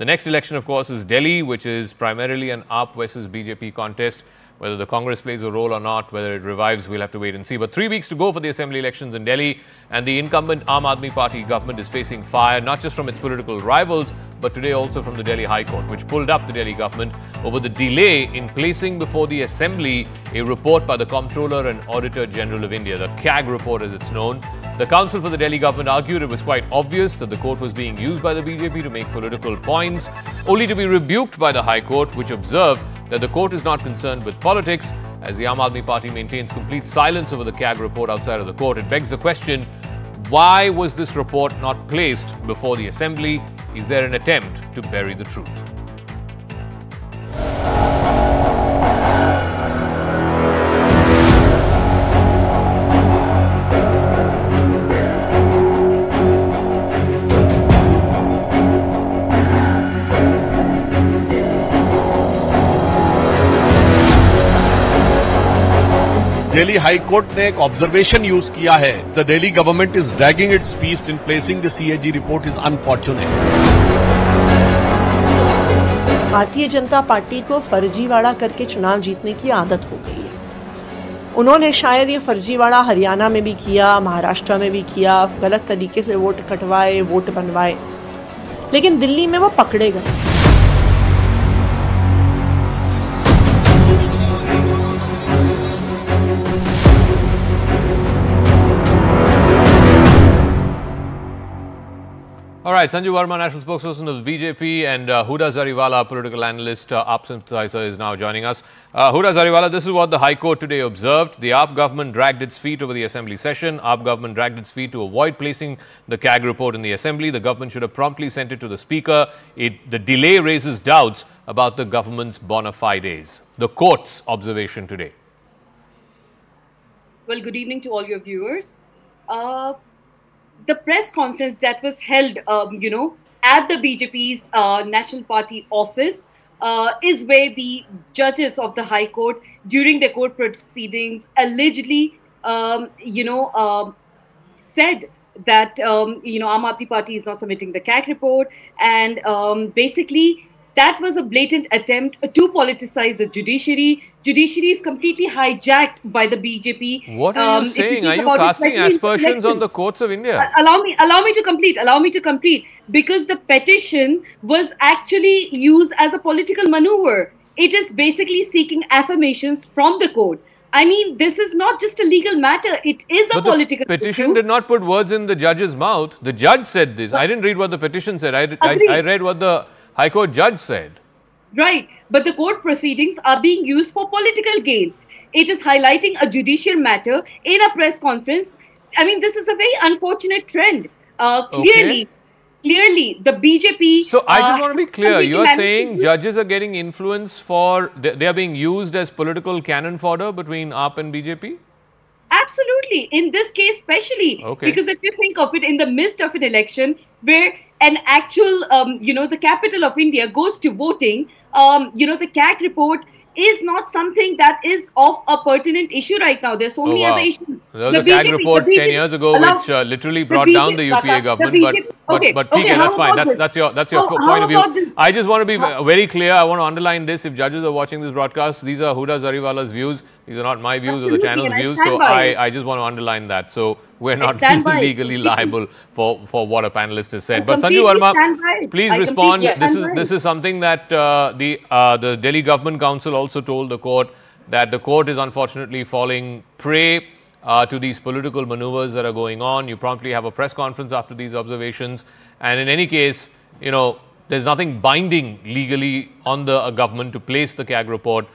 The next election, of course, is Delhi, which is primarily an AAP versus BJP contest. Whether the Congress plays a role or not, whether it revives, we'll have to wait and see. But 3 weeks to go for the assembly elections in Delhi, and the incumbent Aam Aadmi Party government is facing fire, not just from its political rivals, but today also from the Delhi High Court, which pulled up the Delhi government over the delay in placing before the assembly a report by the Comptroller and Auditor General of India, the CAG report as it's known. The counsel for the Delhi government argued it was quite obvious that the court was being used by the BJP to make political points, only to be rebuked by the High Court, which observed that the court is not concerned with politics, as the Aam Aadmi Party maintains complete silence over the CAG report outside of the court. It begs the question, why was this report not placed before the assembly? Is there an attempt to bury the truth? Delhi high court ने एक observation use किया है the Delhi government is dragging its feet in placing the CAG report is unfortunate. Bharatiya Janata party को फर्जीवाड़ा करके चुनाव जीतने की आदत हो गई है। उन्होंने शायद ये फर्जीवाड़ा हरियाणा में भी किया, महाराष्ट्र में भी किया, गलत तरीके से वोट कटवाए, वोट बनवाए, लेकिन दिल्ली में वो पकड़े गए। All right, Sanju Verma, national spokesperson of the BJP, and Huda Zariwala, political analyst, AAP sympathizer, is now joining us. Huda Zariwala, this is what the High Court today observed. The AAP government dragged its feet over the assembly session. AAP government dragged its feet to avoid placing the CAG report in the assembly. The government should have promptly sent it to the speaker. The delay raises doubts about the government's bona fides. The court's observation today. Well, good evening to all your viewers. The press conference that was held, at the BJP's National Party office is where the judges of the High Court, during their court proceedings, allegedly, said that, Aam Aadmi Party is not submitting the CAG report, and basically that was a blatant attempt to politicize the judiciary. Judiciary is completely hijacked by the BJP. What are you saying? Are you casting aspersions on the courts of India? Allow me to complete. Allow me to complete. Because the petition was actually used as a political maneuver. It is basically seeking affirmations from the court. I mean, this is not just a legal matter. It is a political issue. The petition issue. did not put words in the judge's mouth. The judge said this. I didn't read what the petition said. I read what the High Court judge said. Right, but the court proceedings are being used for political gains. It is highlighting a judicial matter in a press conference. I mean, this is a very unfortunate trend. Clearly, the BJP... So, I just want to be clear. You're saying judges are getting influence they are being used as political cannon fodder between AAP and BJP? Absolutely. In this case, especially. Okay. Because if you think of it in the midst of an election where an actual, the capital of India goes to voting, the CAG report is not something that is of a pertinent issue right now. There's so many other issues. There was a CAG report 10 years ago which literally brought down the UPA government. But that's fine. That's your point of view. I just want to be very clear. I want to underline this. If judges are watching this broadcast, these are Huda Zariwala's views. These are not my views or the channel's views. So I just want to underline that. So we're not legally liable for what a panelist has said. But Sanju Verma, please respond. This is something that the Delhi Government Council also told the court, that the court is unfortunately falling prey to these political maneuvers that are going on. You promptly have a press conference after these observations. And in any case, there's nothing binding legally on the government to place the CAG report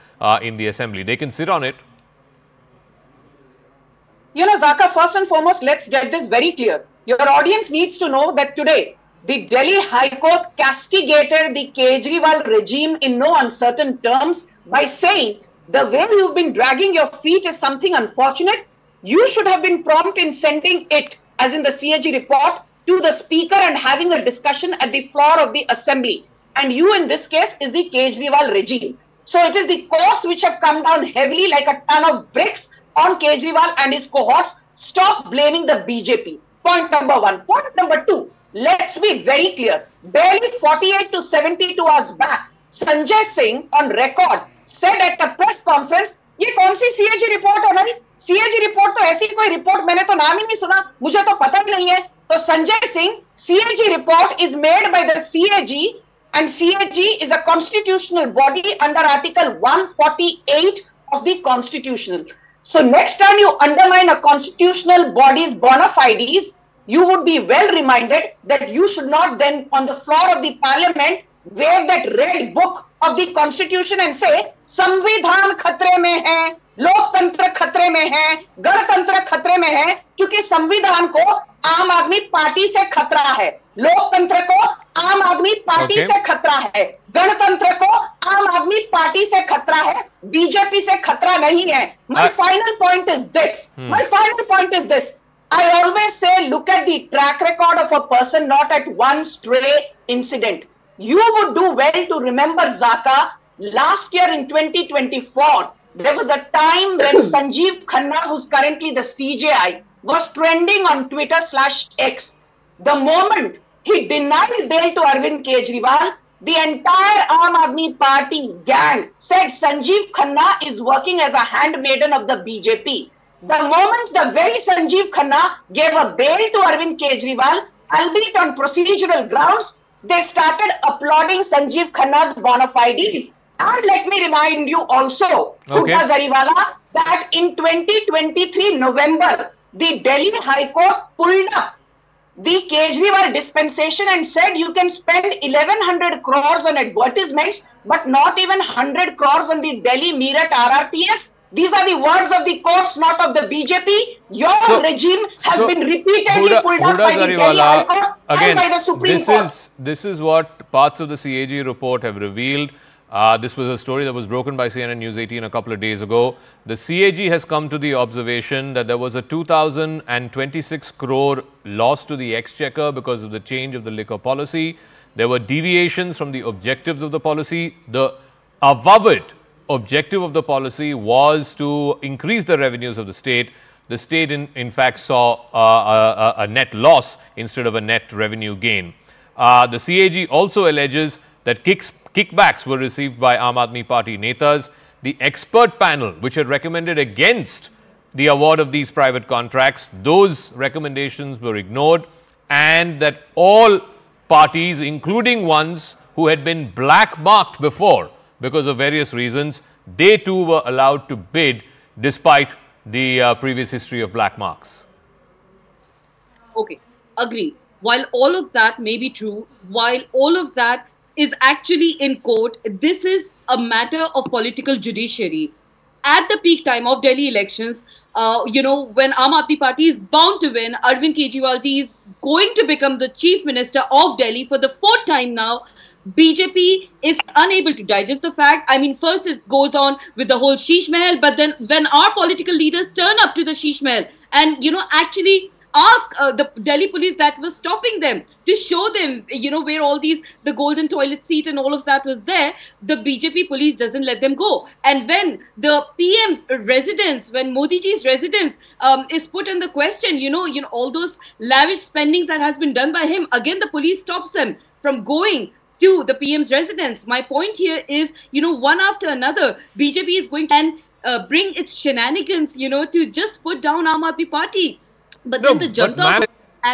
in the assembly. They can sit on it. Zaka, first and foremost, let's get this very clear. Your audience needs to know that today, the Delhi High Court castigated the Kejriwal regime in no uncertain terms by saying the way you've been dragging your feet is something unfortunate. You should have been prompt in sending it, as in the CAG report, to the speaker and having a discussion at the floor of the assembly. And you, in this case, is the Kejriwal regime. So it is the courts which have come down heavily like a ton of bricks on Kejriwal and his cohorts. Stop blaming the BJP. Point number one. Point number two. let's be very clear. Barely 48 to 72 hours back, Sanjay Singh on record said at a press conference, ये कौन सी CAG report है भाई? CAG report तो ऐसी कोई report मैंने तो नाम ही नहीं सुना, मुझे तो पता ही नहीं है. तो Sanjay Singh, CAG report is made by the CAG and CAG is a constitutional body under Article 148 of the Constitution. So next time you undermine a constitutional body's bona fides, you would be well reminded that you should not then on the floor of the parliament wave that red book of the Constitution and say, संविधान खतरे में है, लोकतंत्र खतरे में है, गणतंत्र खतरे में है, क्योंकि संविधान को आम आदमी पार्टी से खतरा है, लोकतंत्र को आम आदमी पार्टी से खतरा है, गणतंत्र को आम आदमी पार्टी से खतरा है, बीजेपी से खतरा नहीं है. My final point is this. My final point is this. I always say, look at the track record of a person, not at one stray incident. You would do well to remember, Zaka, last year in 2024, there was a time when Sanjeev Khanna, who's currently the CJI, was trending on Twitter/X. The moment he denied bail to Arvind Kejriwal, the entire Aam Aadmi Party gang said Sanjeev Khanna is working as a handmaiden of the BJP. The moment the very Sanjeev Khanna gave a bail to Arvind Kejriwal, albeit on procedural grounds, they started applauding Sanjeev Khanna's bona fides. And let me remind you also, Purna Zariwala, that in 2023 November, the Delhi High Court pulled up the Kejriwal dispensation and said you can spend 1100 crores on advertisements, but not even 100 crores on the Delhi Meerut RRTS. These are the words of the courts, not of the BJP. Your regime has been repeatedly pulled up by the Delhi High Court and by the Supreme Court. This is what parts of the CAG report have revealed. This was a story that was broken by CNN News 18 a couple of days ago. The CAG has come to the observation that there was a 2,026 crore loss to the exchequer because of the change of the liquor policy. There were deviations from the objectives of the policy. The avowed objective of the policy was to increase the revenues of the state. The state, in fact, saw a net loss instead of a net revenue gain. The CAG also alleges that kickbacks were received by Aam Aadmi Party netas. The expert panel, which had recommended against the award of these private contracts, those recommendations were ignored, and that all parties, including ones who had been black marked before because of various reasons, they too were allowed to bid despite the previous history of black marks. Okay, agree. While all of that may be true, while all of that is actually in court, this is a matter of political judiciary. At the peak time of Delhi elections, when Aam Aadmi Party is bound to win, Arvind Kejriwal ji is going to become the Chief Minister of Delhi for the 4th time now. BJP is unable to digest the fact. I mean, first it goes on with the whole Sheesh Mahal, but then when our political leaders turn up to the Sheesh Mahal and, actually ask the Delhi police that was stopping them to show them, where all these, the golden toilet seat and all of that was there, the BJP police doesn't let them go. And when the PM's residence, when Modi ji's residence is put in the question, all those lavish spendings that has been done by him, again, the police stops them from going to the PM's residence. My point here is, one after another, BJP is going to bring its shenanigans, to just put down Aam Aadmi Party. But then the Janata...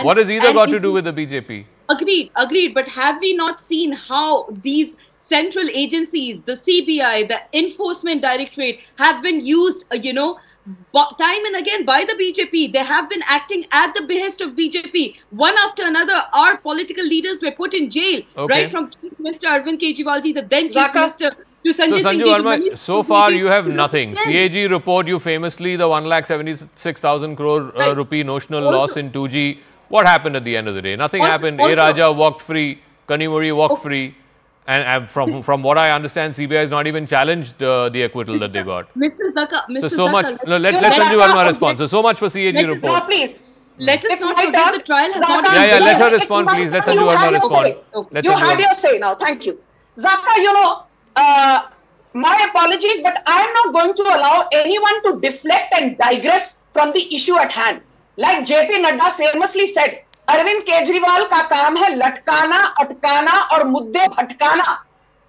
What has either got to do with the BJP? Agreed. But have we not seen how these central agencies, the CBI, the Enforcement Directorate, have been used, time and again by the BJP? They have been acting at the behest of BJP. One after another, our political leaders were put in jail, right from Chief Minister Arvind Kejriwal ji, the then Chief Minister, to Sanjay Singh ji. Verma, so far you have nothing. CAG report, you famously the 1,76,000 crore rupee notional loss in 2G. What happened at the end of the day? Nothing happened. A Raja walked free. Kanimuri walked free. And from what I understand, CBI has not even challenged the acquittal that they got. Mr. Zaka, so much. No, let Sanju Verma respond. So much for CAG report. No, please. Let us not forget the trial has not been Yeah, let her respond, please. Let Sanju Verma respond. You had your say now. Thank you. Zaka, my apologies, but I am not going to allow anyone to deflect and digress from the issue at hand. Like JP Nadda famously said, Arvind Kejriwal का काम है लटकाना, अटकाना और मुद्दे भटकाना.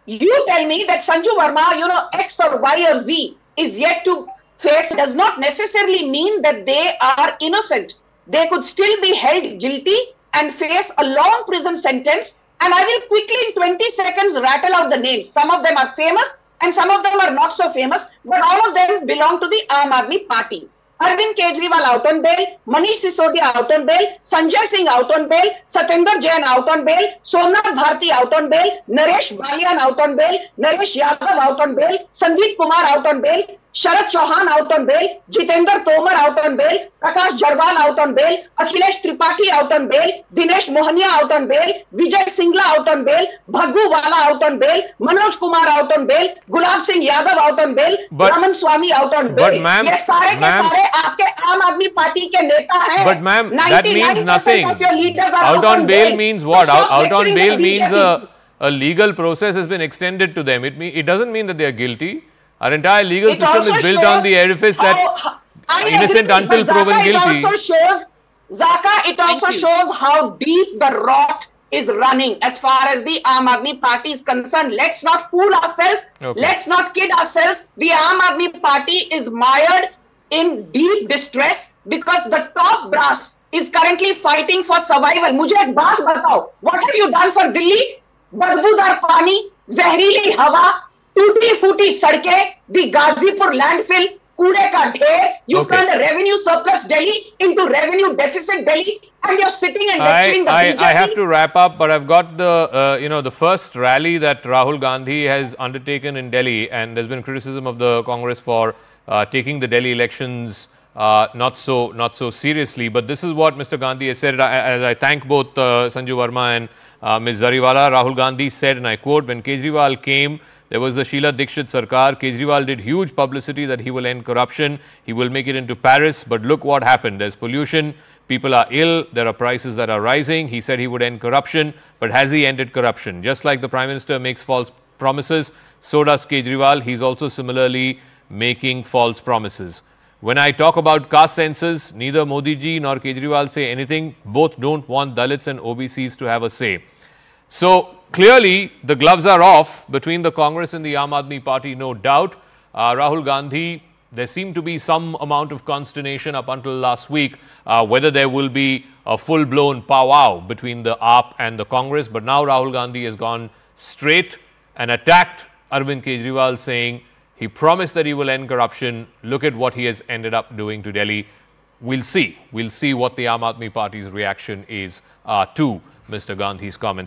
You tell me that Sanju Verma, X or Y or Z is yet to face does not necessarily mean that they are innocent. They could still be held guilty and face a long prison sentence. And I will quickly in 20 seconds rattle out the names. Some of them are famous and some of them are not so famous, but all of them belong to the Aam Aadmi Party. Arvind Kejriwal out on bail, Manish Sisodia out on bail, Sanjay Singh out on bail, Satinder Jain out on bail, Somnath Bharti out on bail, Naresh Balian out on bail, Naresh Yadav out on bail, Sandeep Kumar out on bail, Sharad Chauhan out on bail, Jitendra Tomar out on bail, Prakash Jarwal out on bail, Akhilesh Tripathi out on bail, Dinesh Mohania out on bail, Vijay Singla out on bail, Bhaggu Wala out on bail, Manoj Kumar out on bail, Gulab Singh Yadav out on bail, Raman Swamy out on bail. But ma'am, ये सारे के सारे आपके आम आदमी party के नेता हैं. But ma'am, that means nothing. Out on bail means what? Out on bail means a legal process has been extended to them. It doesn't mean that they are guilty. Our entire legal system is built on the edifice that innocent until proven guilty. It also shows how deep the rot is running as far as the Aam Aadmi Party is concerned. Let's not fool ourselves. Okay. Let's not kid ourselves. The Aam Aadmi Party is mired in deep distress because the top brass is currently fighting for survival. मुझे एक बात बताओ. What have you done for Delhi? बदबूदार पानी, जहरीली हवा, टूटी फूटी सड़कें, the Gazipur landfill, कूड़े का ढेर. You turned a revenue surplus Delhi into revenue deficit Delhi, and you're sitting and lecturing the BJP. I have to wrap up, but I've got the the first rally that Rahul Gandhi has undertaken in Delhi, and there's been criticism of the Congress for taking the Delhi elections not so seriously. But this is what Mr. Gandhi has said. As I thank both Sanju Verma and Ms. Zariwala, Rahul Gandhi said, and I quote, "When Kejriwal came, there was the Sheila Dikshit Sarkar. Kejriwal did huge publicity that he will end corruption. He will make it into Paris. But look what happened. There's pollution. People are ill. There are prices that are rising. He said he would end corruption. But has he ended corruption? Just like the Prime Minister makes false promises, so does Kejriwal. He's also similarly making false promises. When I talk about caste census, neither Modi ji nor Kejriwal say anything. Both don't want Dalits and OBCs to have a say." So clearly, the gloves are off between the Congress and the Aam Aadmi Party, no doubt. Rahul Gandhi, there seemed to be some amount of consternation up until last week whether there will be a full-blown powwow between the AAP and the Congress. But now Rahul Gandhi has gone straight and attacked Arvind Kejriwal, saying he promised that he will end corruption. Look at what he has ended up doing to Delhi. We'll see. We'll see what the Aam Aadmi Party's reaction is to Mr. Gandhi's comments.